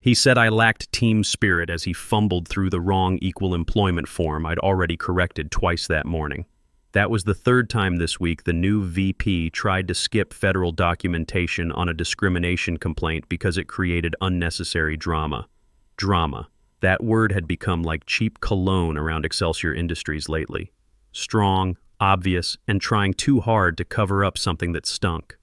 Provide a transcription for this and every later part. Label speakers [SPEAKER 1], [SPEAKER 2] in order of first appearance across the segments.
[SPEAKER 1] He said I lacked team spirit as he fumbled through the wrong equal employment form I'd already corrected twice that morning. That was the third time this week the new VP tried to skip federal documentation on a discrimination complaint because it created unnecessary drama. Drama. That word had become like cheap cologne around Excelsior Industries lately. Strong, obvious, and trying too hard to cover up something that stunk.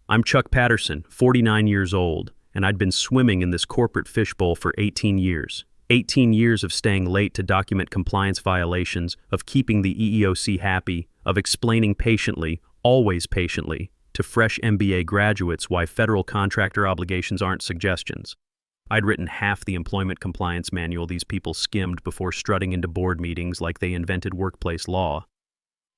[SPEAKER 1] I'm Chuck Patterson, 49 years old, and I'd been swimming in this corporate fishbowl for 18 years. 18 years of staying late to document compliance violations, of keeping the EEOC happy, of explaining patiently, always patiently, to fresh MBA graduates why federal contractor obligations aren't suggestions. I'd written half the employment compliance manual these people skimmed before strutting into board meetings like they invented workplace law.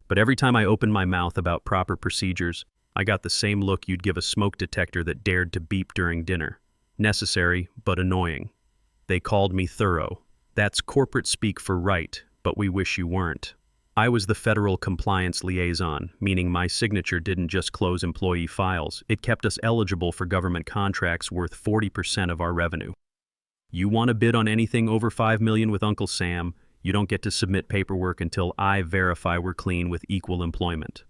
[SPEAKER 1] But every time I opened my mouth about proper procedures, I got the same look you'd give a smoke detector that dared to beep during dinner. Necessary, but annoying. They called me thorough. That's corporate speak for right, but we wish you weren't. I was the federal compliance liaison, meaning my signature didn't just close employee files, it kept us eligible for government contracts worth 40% of our revenue. You want to bid on anything over $5 million with Uncle Sam, you don't get to submit paperwork until I verify we're clean with equal employment.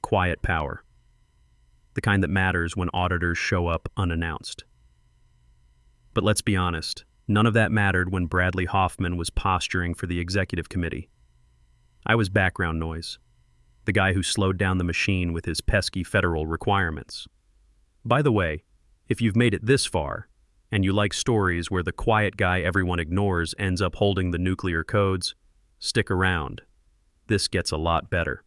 [SPEAKER 1] Quiet power. The kind that matters when auditors show up unannounced. But let's be honest, none of that mattered when Bradley Hoffman was posturing for the executive committee. I was background noise, the guy who slowed down the machine with his pesky federal requirements. By the way, if you've made it this far, and you like stories where the quiet guy everyone ignores ends up holding the nuclear codes, stick around. This gets a lot better.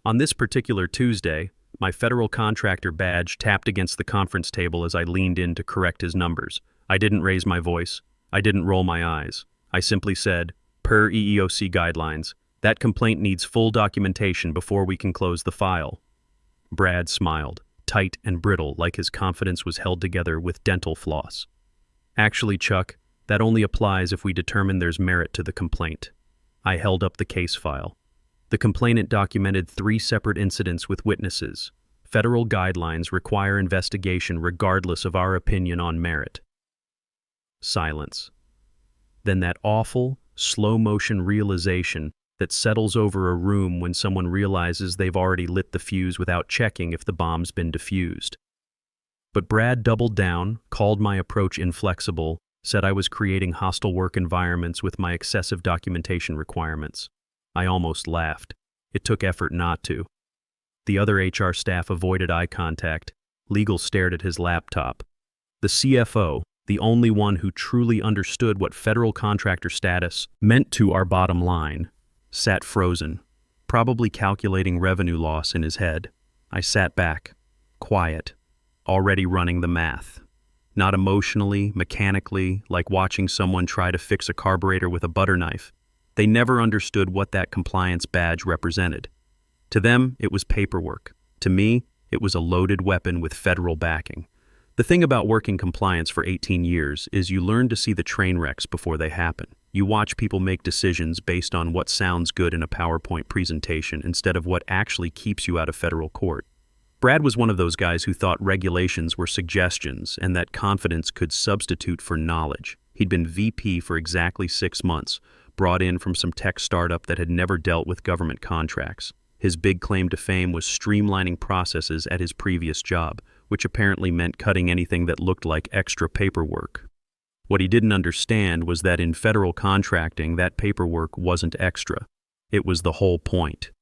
[SPEAKER 1] On this particular Tuesday, my federal contractor badge tapped against the conference table as I leaned in to correct his numbers. I didn't raise my voice. I didn't roll my eyes. I simply said, per EEOC guidelines, that complaint needs full documentation before we can close the file. Brad smiled, tight and brittle like his confidence was held together with dental floss. Actually, Chuck, that only applies if we determine there's merit to the complaint. I held up the case file. The complainant documented 3 separate incidents with witnesses. Federal guidelines require investigation regardless of our opinion on merit. Silence. Then that awful, slow-motion realization that settles over a room when someone realizes they've already lit the fuse without checking if the bomb's been defused. But Brad doubled down, called my approach inflexible, said I was creating hostile work environments with my excessive documentation requirements. I almost laughed. It took effort not to. The other HR staff avoided eye contact. Legal stared at his laptop. The CFO, the only one who truly understood what federal contractor status meant to our bottom line, sat frozen, probably calculating revenue loss in his head. I sat back, quiet, already running the math. Not emotionally, mechanically, like watching someone try to fix a carburetor with a butter knife. They never understood what that compliance badge represented. To them, it was paperwork. To me, it was a loaded weapon with federal backing. The thing about working compliance for 18 years is you learn to see the train wrecks before they happen. You watch people make decisions based on what sounds good in a PowerPoint presentation instead of what actually keeps you out of federal court. Brad was one of those guys who thought regulations were suggestions and that confidence could substitute for knowledge. He'd been VP for exactly 6 months, brought in from some tech startup that had never dealt with government contracts. His big claim to fame was streamlining processes at his previous job, which apparently meant cutting anything that looked like extra paperwork. What he didn't understand was that in federal contracting, that paperwork wasn't extra. It was the whole point.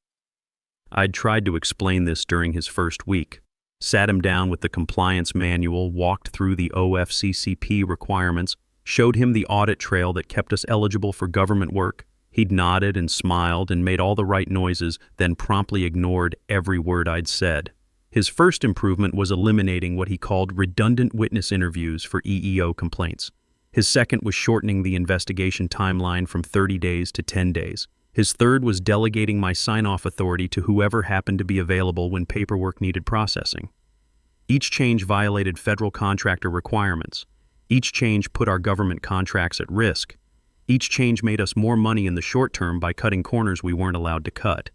[SPEAKER 1] I'd tried to explain this during his first week, sat him down with the compliance manual, walked through the OFCCP requirements, showed him the audit trail that kept us eligible for government work. He'd nodded and smiled and made all the right noises, then promptly ignored every word I'd said. His first improvement was eliminating what he called redundant witness interviews for EEO complaints. His second was shortening the investigation timeline from 30 days to 10 days. His third was delegating my sign-off authority to whoever happened to be available when paperwork needed processing. Each change violated federal contractor requirements. Each change put our government contracts at risk. Each change made us more money in the short term by cutting corners we weren't allowed to cut.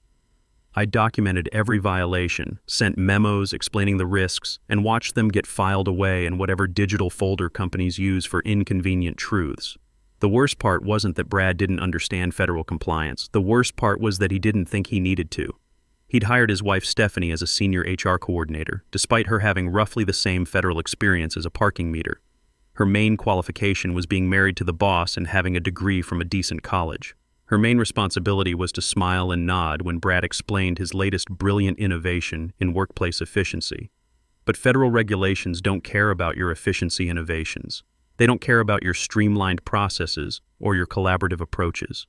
[SPEAKER 1] I documented every violation, sent memos explaining the risks, and watched them get filed away in whatever digital folder companies use for inconvenient truths. The worst part wasn't that Brad didn't understand federal compliance. The worst part was that he didn't think he needed to. He'd hired his wife Stephanie as a senior HR coordinator, despite her having roughly the same federal experience as a parking meter. Her main qualification was being married to the boss and having a degree from a decent college. Her main responsibility was to smile and nod when Brad explained his latest brilliant innovation in workplace efficiency. But federal regulations don't care about your efficiency innovations. They don't care about your streamlined processes or your collaborative approaches.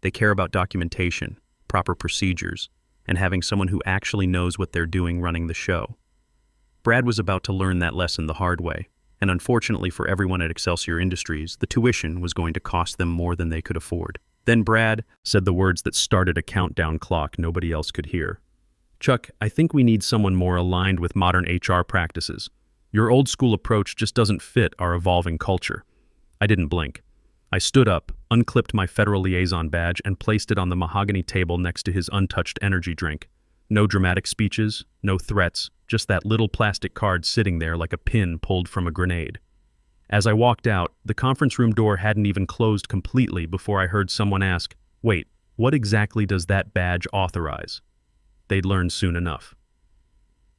[SPEAKER 1] They care about documentation, proper procedures, and having someone who actually knows what they're doing running the show. Brad was about to learn that lesson the hard way, and unfortunately for everyone at Excelsior Industries, the tuition was going to cost them more than they could afford. Then Brad said the words that started a countdown clock nobody else could hear. "Chuck, I think we need someone more aligned with modern HR practices. Your old-school approach just doesn't fit our evolving culture." I didn't blink. I stood up, unclipped my federal liaison badge, and placed it on the mahogany table next to his untouched energy drink. No dramatic speeches, no threats, just that little plastic card sitting there like a pin pulled from a grenade. As I walked out, the conference room door hadn't even closed completely before I heard someone ask, "Wait, what exactly does that badge authorize?" They'd learn soon enough.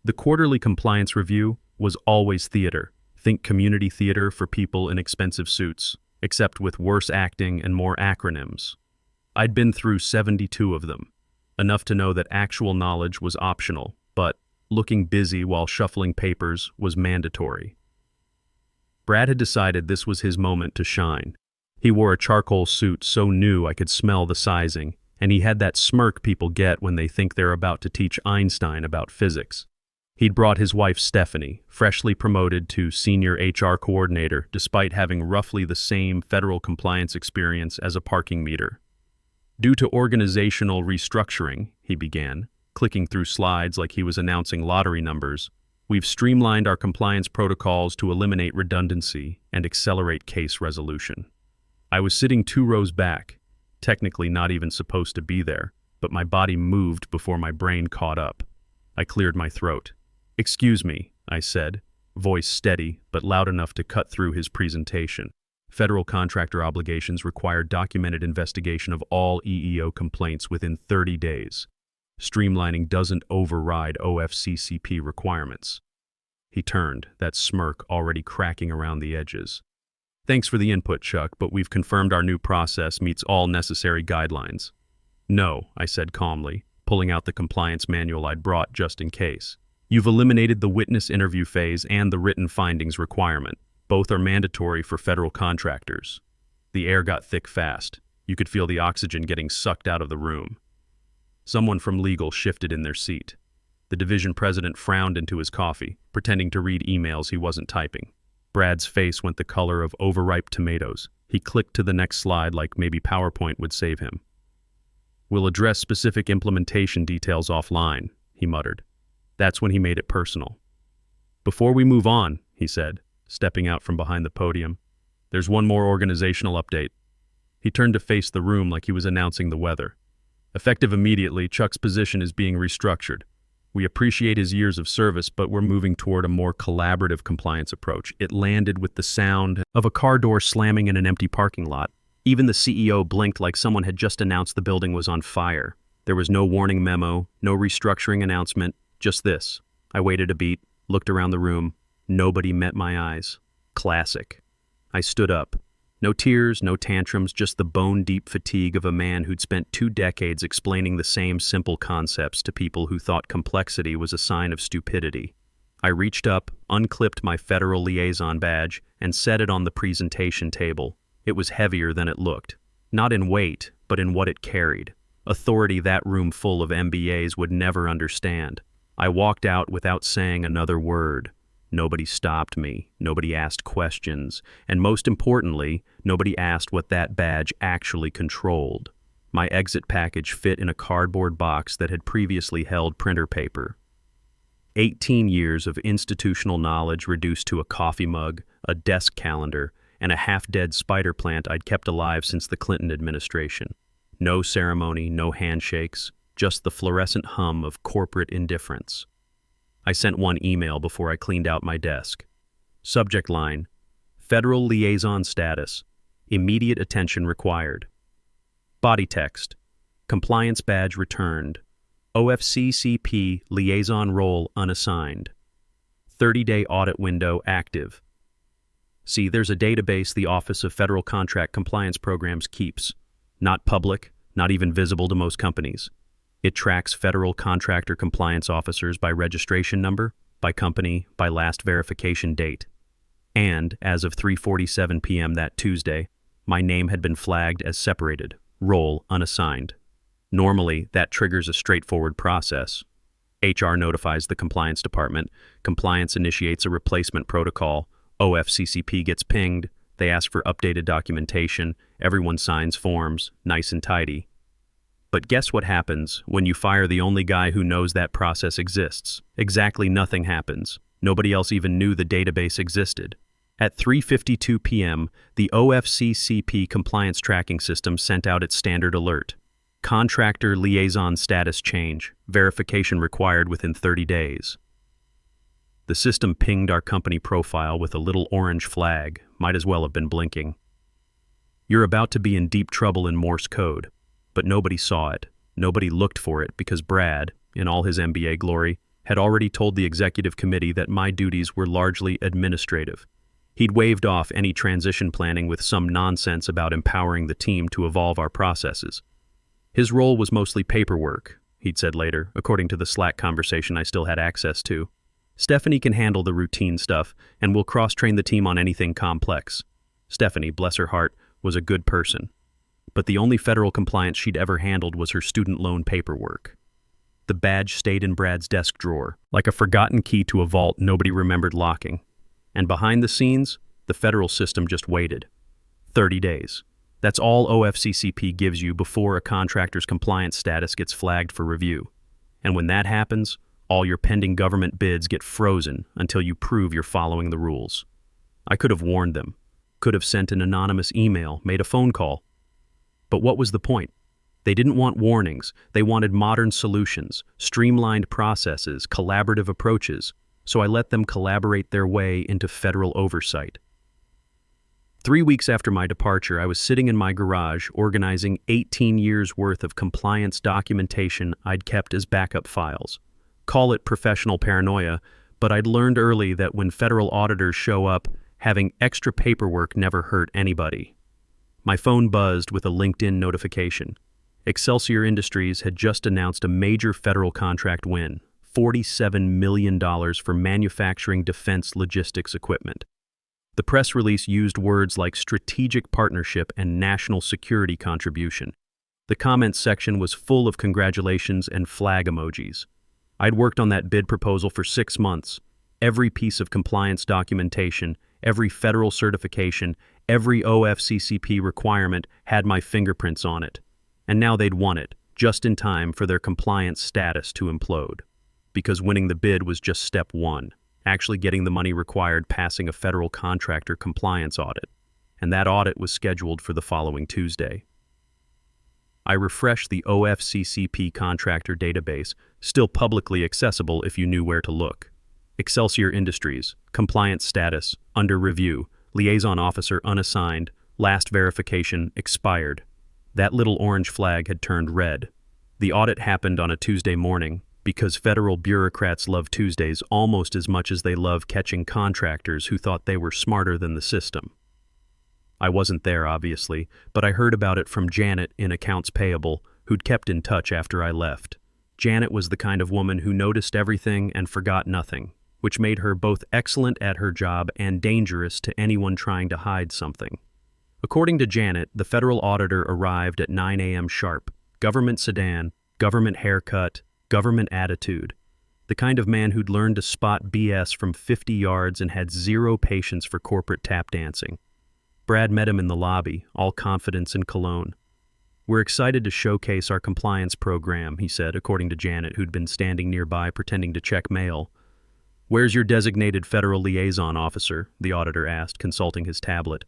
[SPEAKER 1] The quarterly compliance review was always theater. Think community theater for people in expensive suits, except with worse acting and more acronyms. I'd been through 72 of them, enough to know that actual knowledge was optional, but looking busy while shuffling papers was mandatory. Brad had decided this was his moment to shine. He wore a charcoal suit so new I could smell the sizing, and he had that smirk people get when they think they're about to teach Einstein about physics. He'd brought his wife Stephanie, freshly promoted to senior HR coordinator despite having roughly the same federal compliance experience as a parking meter. "Due to organizational restructuring," he began, clicking through slides like he was announcing lottery numbers, "we've streamlined our compliance protocols to eliminate redundancy and accelerate case resolution." I was sitting 2 rows back, technically not even supposed to be there, but my body moved before my brain caught up. I cleared my throat. "Excuse me," I said, voice steady but loud enough to cut through his presentation. "Federal contractor obligations require documented investigation of all EEO complaints within 30 days. Streamlining doesn't override OFCCP requirements." He turned, that smirk already cracking around the edges. "Thanks for the input, Chuck, but we've confirmed our new process meets all necessary guidelines." "No," I said calmly, pulling out the compliance manual I'd brought just in case. "You've eliminated the witness interview phase and the written findings requirement. Both are mandatory for federal contractors." The air got thick fast. You could feel the oxygen getting sucked out of the room. Someone from legal shifted in their seat. The division president frowned into his coffee, pretending to read emails he wasn't typing. Brad's face went the color of overripe tomatoes. He clicked to the next slide like maybe PowerPoint would save him. "We'll address specific implementation details offline," he muttered. That's when he made it personal. "Before we move on," he said, stepping out from behind the podium, "there's one more organizational update." He turned to face the room like he was announcing the weather. "Effective immediately, Chuck's position is being restructured. We appreciate his years of service, but we're moving toward a more collaborative compliance approach." It landed with the sound of a car door slamming in an empty parking lot. Even the CEO blinked like someone had just announced the building was on fire. There was no warning memo, no restructuring announcement, just this. I waited a beat, looked around the room. Nobody met my eyes. Classic. I stood up. No tears, no tantrums, just the bone-deep fatigue of a man who'd spent 2 decades explaining the same simple concepts to people who thought complexity was a sign of stupidity. I reached up, unclipped my federal liaison badge, and set it on the presentation table. It was heavier than it looked. Not in weight, but in what it carried. Authority that room full of MBAs would never understand. I walked out without saying another word. Nobody stopped me, nobody asked questions, and most importantly, nobody asked what that badge actually controlled. My exit package fit in a cardboard box that had previously held printer paper. 18 years of institutional knowledge reduced to a coffee mug, a desk calendar, and a half-dead spider plant I'd kept alive since the Clinton administration. No ceremony, no handshakes, just the fluorescent hum of corporate indifference. I sent one email before I cleaned out my desk. Subject line: Federal Liaison Status. Immediate attention required. Body text: Compliance badge returned. OFCCP liaison role unassigned. 30-day audit window active. See, there's a database the Office of Federal Contract Compliance Programs keeps. Not public, not even visible to most companies. It tracks federal contractor compliance officers by registration number, by company, by last verification date. And, as of 3:47 p.m. that Tuesday, my name had been flagged as separated, role unassigned. Normally, that triggers a straightforward process. HR notifies the compliance department, compliance initiates a replacement protocol, OFCCP gets pinged, they ask for updated documentation, everyone signs forms, nice and tidy. But guess what happens when you fire the only guy who knows that process exists? Exactly nothing happens. Nobody else even knew the database existed. At 3:52 p.m., the OFCCP compliance tracking system sent out its standard alert. Contractor liaison status change. Verification required within 30 days. The system pinged our company profile with a little orange flag. Might as well have been blinking. You're about to be in deep trouble in Morse code. But nobody saw it. Nobody looked for it because Brad, in all his MBA glory, had already told the executive committee that my duties were largely administrative. He'd waved off any transition planning with some nonsense about empowering the team to evolve our processes. His role was mostly paperwork, he'd said later, according to the Slack conversation I still had access to. Stephanie can handle the routine stuff, and will cross-train the team on anything complex. Stephanie, bless her heart, was a good person. But the only federal compliance she'd ever handled was her student loan paperwork. The badge stayed in Brad's desk drawer, like a forgotten key to a vault nobody remembered locking. And behind the scenes, the federal system just waited. 30 days. That's all OFCCP gives you before a contractor's compliance status gets flagged for review. And when that happens, all your pending government bids get frozen until you prove you're following the rules. I could have warned them, could have sent an anonymous email, made a phone call. But what was the point? They didn't want warnings. They wanted modern solutions, streamlined processes, collaborative approaches. So I let them collaborate their way into federal oversight. 3 weeks after my departure, I was sitting in my garage organizing 18 years' worth of compliance documentation I'd kept as backup files. Call it professional paranoia, but I'd learned early that when federal auditors show up, having extra paperwork never hurt anybody. My phone buzzed with a LinkedIn notification. Excelsior Industries had just announced a major federal contract win, $47 million for manufacturing defense logistics equipment. The press release used words like strategic partnership and national security contribution. The comments section was full of congratulations and flag emojis. I'd worked on that bid proposal for 6 months. Every piece of compliance documentation, every federal certification, every OFCCP requirement had my fingerprints on it. And now they'd won it, just in time for their compliance status to implode. Because winning the bid was just step one, actually getting the money required passing a federal contractor compliance audit. And that audit was scheduled for the following Tuesday. I refreshed the OFCCP contractor database, still publicly accessible if you knew where to look. Excelsior Industries, compliance status, under review, liaison officer unassigned, last verification expired. That little orange flag had turned red. The audit happened on a Tuesday morning because federal bureaucrats love Tuesdays almost as much as they love catching contractors who thought they were smarter than the system. I wasn't there, obviously, but I heard about it from Janet in accounts payable, who'd kept in touch after I left. Janet was the kind of woman who noticed everything and forgot nothing, which made her both excellent at her job and dangerous to anyone trying to hide something. According to Janet, the federal auditor arrived at 9 a.m. sharp. Government sedan, government haircut, government attitude. The kind of man who'd learned to spot BS from 50 yards and had zero patience for corporate tap dancing. Brad met him in the lobby, all confidence and cologne. "We're excited to showcase our compliance program," he said, according to Janet, who'd been standing nearby pretending to check mail. "Where's your designated federal liaison officer?" the auditor asked, consulting his tablet.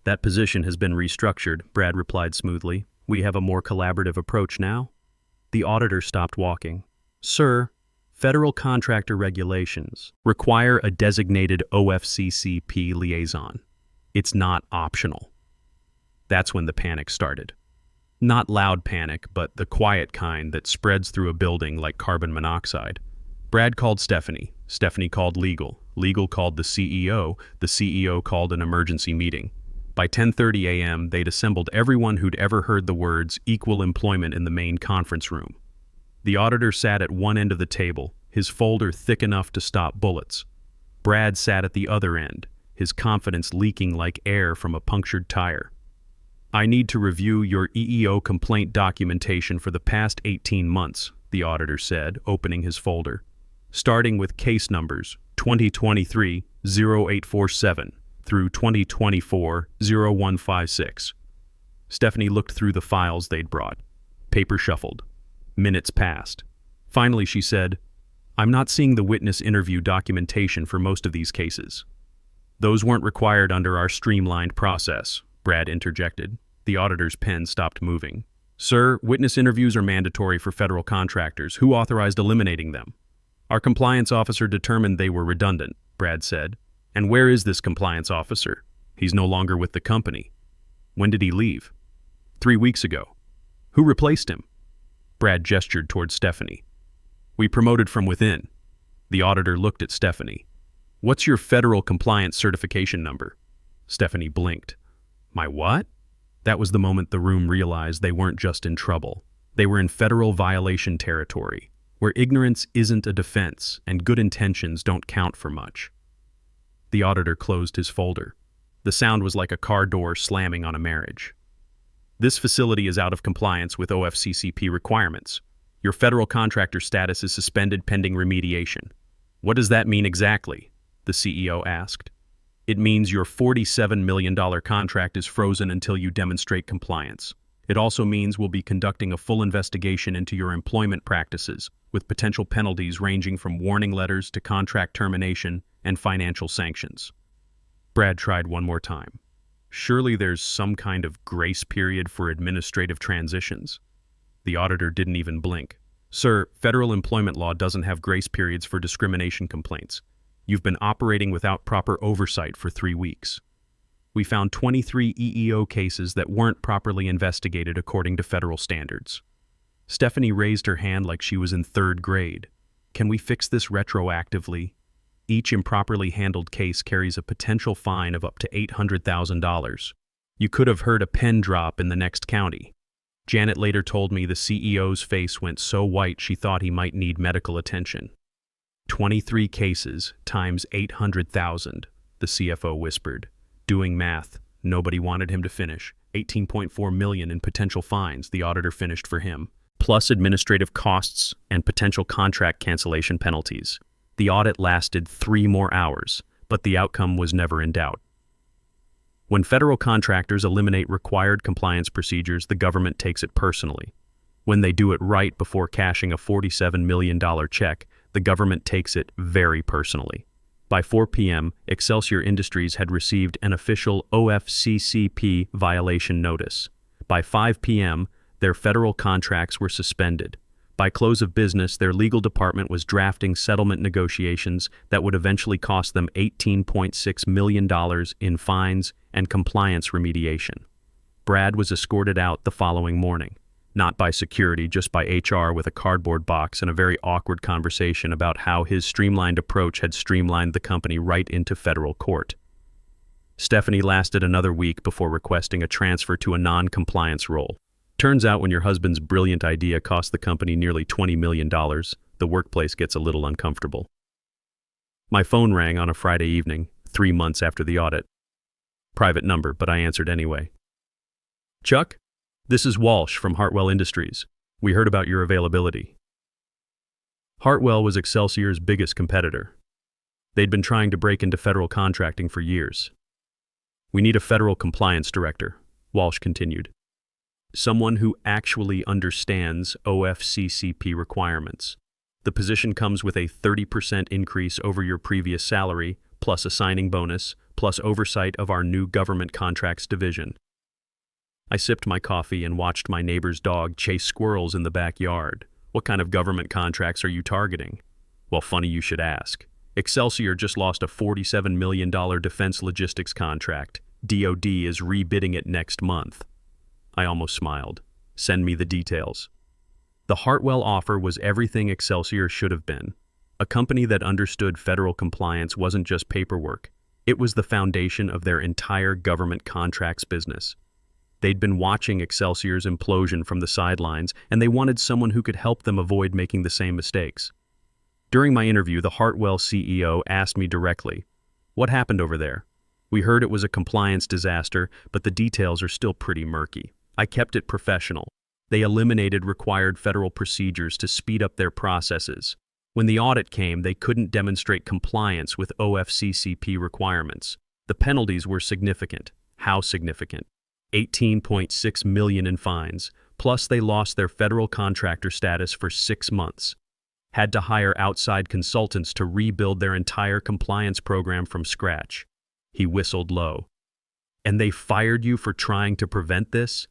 [SPEAKER 1] "That position has been restructured," Brad replied smoothly. "We have a more collaborative approach now." The auditor stopped walking. Sir, federal contractor regulations require a designated OFCCP liaison. It's not optional. That's when the panic started. Not loud panic, but the quiet kind that spreads through a building like carbon monoxide. Brad called Stephanie. Stephanie called legal. Legal called the CEO. The CEO called an emergency meeting. By 10:30 a.m., they'd assembled everyone who'd ever heard the words equal employment in the main conference room. The auditor sat at one end of the table, his folder thick enough to stop bullets. Brad sat at the other end, his confidence leaking like air from a punctured tire. I need to review your EEO complaint documentation for the past 18 months, the auditor said, opening his folder. Starting with case numbers 2023-0847 through 2024-0156. Stephanie looked through the files they'd brought. Paper shuffled. Minutes passed. Finally, she said, I'm not seeing the witness interview documentation for most of these cases. Those weren't required under our streamlined process, Brad interjected. The auditor's pen stopped moving. Sir, witness interviews are mandatory for federal contractors. Who authorized eliminating them? Our compliance officer determined they were redundant, Brad said. And where is this compliance officer? He's no longer with the company. When did he leave? 3 weeks ago. Who replaced him? Brad gestured toward Stephanie. We promoted from within. The auditor looked at Stephanie. What's your federal compliance certification number? Stephanie blinked. My what? That was the moment the room realized they weren't just in trouble. They were in federal violation territory, where ignorance isn't a defense and good intentions don't count for much. The auditor closed his folder. The sound was like a car door slamming on a marriage. This facility is out of compliance with OFCCP requirements. Your federal contractor status is suspended pending remediation. What does that mean exactly? The CEO asked. It means your $47 million contract is frozen until you demonstrate compliance. It also means we'll be conducting a full investigation into your employment practices, with potential penalties ranging from warning letters to contract termination and financial sanctions. Brad tried one more time. Surely there's some kind of grace period for administrative transitions. The auditor didn't even blink. Sir, federal employment law doesn't have grace periods for discrimination complaints. You've been operating without proper oversight for 3 weeks. We found 23 EEO cases that weren't properly investigated according to federal standards. Stephanie raised her hand like she was in 3rd grade. Can we fix this retroactively? Each improperly handled case carries a potential fine of up to $800,000. You could have heard a pen drop in the next county. Janet later told me the CEO's face went so white she thought he might need medical attention. 23 cases times 800,000, the CFO whispered. Doing math, nobody wanted him to finish. 18.4 million in potential fines the auditor finished for him, plus administrative costs and potential contract cancellation penalties. The audit lasted 3 more hours, but the outcome was never in doubt. When federal contractors eliminate required compliance procedures, the government takes it personally. When they do it right before cashing a $47 million check, the government takes it very personally. By 4 p.m., Excelsior Industries had received an official OFCCP violation notice. By 5 p.m., their federal contracts were suspended. By close of business, their legal department was drafting settlement negotiations that would eventually cost them $18.6 million in fines and compliance remediation. Brad was escorted out the following morning. Not by security, just by HR with a cardboard box and a very awkward conversation about how his streamlined approach had streamlined the company right into federal court. Stephanie lasted another week before requesting a transfer to a non-compliance role. Turns out when your husband's brilliant idea cost the company nearly $20 million, the workplace gets a little uncomfortable. My phone rang on a Friday evening, 3 months after the audit. Private number, but I answered anyway. Chuck? This is Walsh from Hartwell Industries. We heard about your availability. Hartwell was Excelsior's biggest competitor. They'd been trying to break into federal contracting for years. We need a federal compliance director, Walsh continued. Someone who actually understands OFCCP requirements. The position comes with a 30% increase over your previous salary, plus a signing bonus, plus oversight of our new government contracts division. I sipped my coffee and watched my neighbor's dog chase squirrels in the backyard. What kind of government contracts are you targeting? Well, funny you should ask. Excelsior just lost a $47 million defense logistics contract. DoD is rebidding it next month. I almost smiled. Send me the details. The Hartwell offer was everything Excelsior should have been. A company that understood federal compliance wasn't just paperwork. It was the foundation of their entire government contracts business. They'd been watching Excelsior's implosion from the sidelines, and they wanted someone who could help them avoid making the same mistakes. During my interview, the Hartwell CEO asked me directly, "What happened over there? We heard it was a compliance disaster, but the details are still pretty murky." I kept it professional. They eliminated required federal procedures to speed up their processes. When the audit came, they couldn't demonstrate compliance with OFCCP requirements. The penalties were significant. How significant? $18.6 million in fines, plus they lost their federal contractor status for 6 months. Had to hire outside consultants to rebuild their entire compliance program from scratch. He whistled low. And they fired you for trying to prevent this?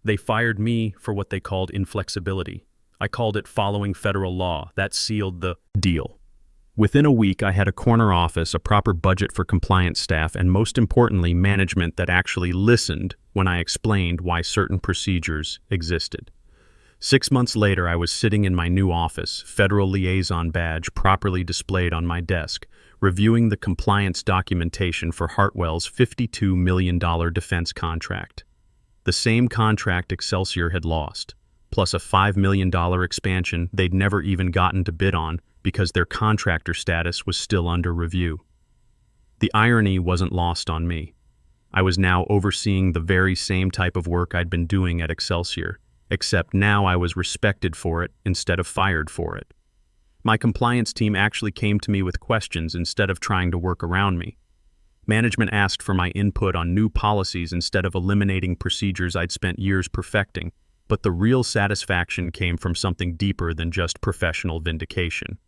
[SPEAKER 1] They fired me for what they called inflexibility. I called it following federal law. That sealed the deal. Within a week, I had a corner office, a proper budget for compliance staff, and most importantly, management that actually listened when I explained why certain procedures existed. 6 months later, I was sitting in my new office, federal liaison badge properly displayed on my desk, reviewing the compliance documentation for Hartwell's $52 million defense contract. The same contract Excelsior had lost, plus a $5 million expansion they'd never even gotten to bid on because their contractor status was still under review. The irony wasn't lost on me. I was now overseeing the very same type of work I'd been doing at Excelsior, except now I was respected for it instead of fired for it. My compliance team actually came to me with questions instead of trying to work around me. Management asked for my input on new policies instead of eliminating procedures I'd spent years perfecting, but the real satisfaction came from something deeper than just professional vindication.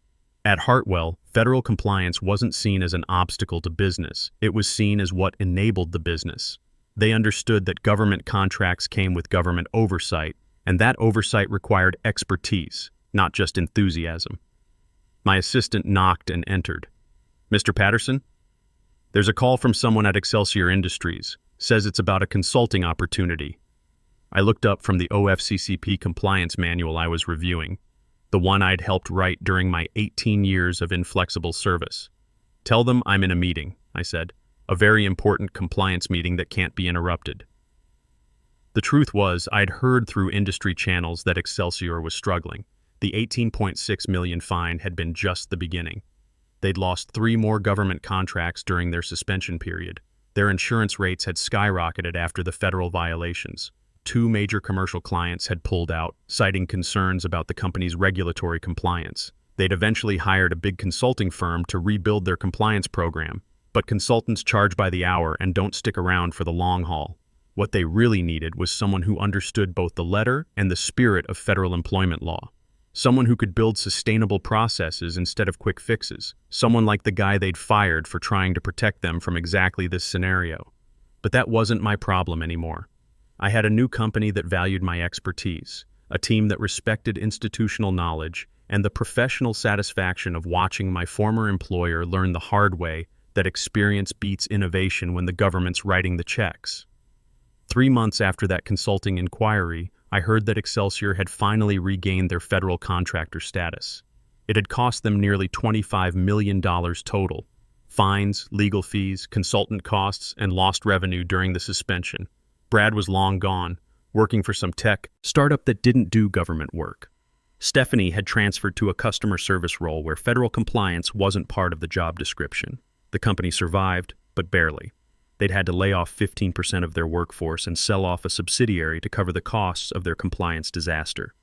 [SPEAKER 1] At Hartwell, federal compliance wasn't seen as an obstacle to business. It was seen as what enabled the business. They understood that government contracts came with government oversight, and that oversight required expertise, not just enthusiasm. My assistant knocked and entered. "Mr. Patterson? There's a call from someone at Excelsior Industries. Says it's about a consulting opportunity." I looked up from the OFCCP compliance manual I was reviewing, the one I'd helped write during my 18 years of inflexible service. "Tell them I'm in a meeting," I said. "A very important compliance meeting that can't be interrupted." The truth was, I'd heard through industry channels that Excelsior was struggling. The $18.6 million fine had been just the beginning. They'd lost 3 more government contracts during their suspension period. Their insurance rates had skyrocketed after the federal violations. 2 major commercial clients had pulled out, citing concerns about the company's regulatory compliance. They'd eventually hired a big consulting firm to rebuild their compliance program, but consultants charge by the hour and don't stick around for the long haul. What they really needed was someone who understood both the letter and the spirit of federal employment law. Someone who could build sustainable processes instead of quick fixes. Someone like the guy they'd fired for trying to protect them from exactly this scenario. But that wasn't my problem anymore. I had a new company that valued my expertise, a team that respected institutional knowledge, and the professional satisfaction of watching my former employer learn the hard way that experience beats innovation when the government's writing the checks. 3 months after that consulting inquiry, I heard that Excelsior had finally regained their federal contractor status. It had cost them nearly $25 million total. Fines, legal fees, consultant costs, and lost revenue during the suspension. Brad was long gone, working for some tech startup that didn't do government work. Stephanie had transferred to a customer service role where federal compliance wasn't part of the job description. The company survived, but barely. They'd had to lay off 15% of their workforce and sell off a subsidiary to cover the costs of their compliance disaster.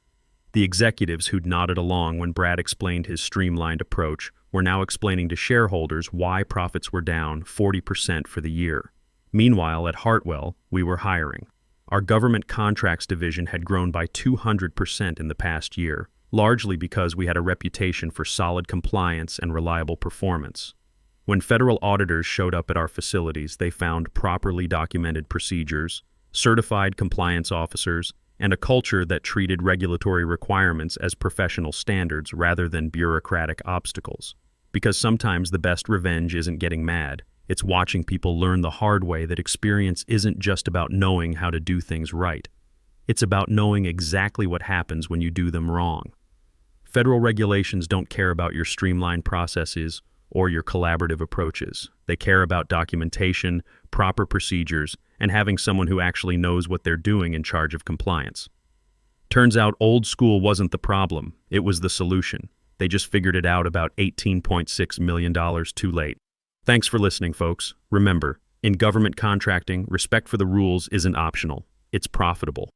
[SPEAKER 1] The executives who'd nodded along when Brad explained his streamlined approach were now explaining to shareholders why profits were down 40% for the year. Meanwhile, at Hartwell, we were hiring. Our government contracts division had grown by 200% in the past year, largely because we had a reputation for solid compliance and reliable performance. When federal auditors showed up at our facilities, they found properly documented procedures, certified compliance officers, and a culture that treated regulatory requirements as professional standards rather than bureaucratic obstacles. Because sometimes the best revenge isn't getting mad, it's watching people learn the hard way that experience isn't just about knowing how to do things right. It's about knowing exactly what happens when you do them wrong. Federal regulations don't care about your streamlined processes or your collaborative approaches. They care about documentation, proper procedures, and having someone who actually knows what they're doing in charge of compliance. Turns out old school wasn't the problem, it was the solution. They just figured it out about $18.6 million too late. Thanks for listening, folks. Remember, in government contracting, respect for the rules isn't optional, it's profitable.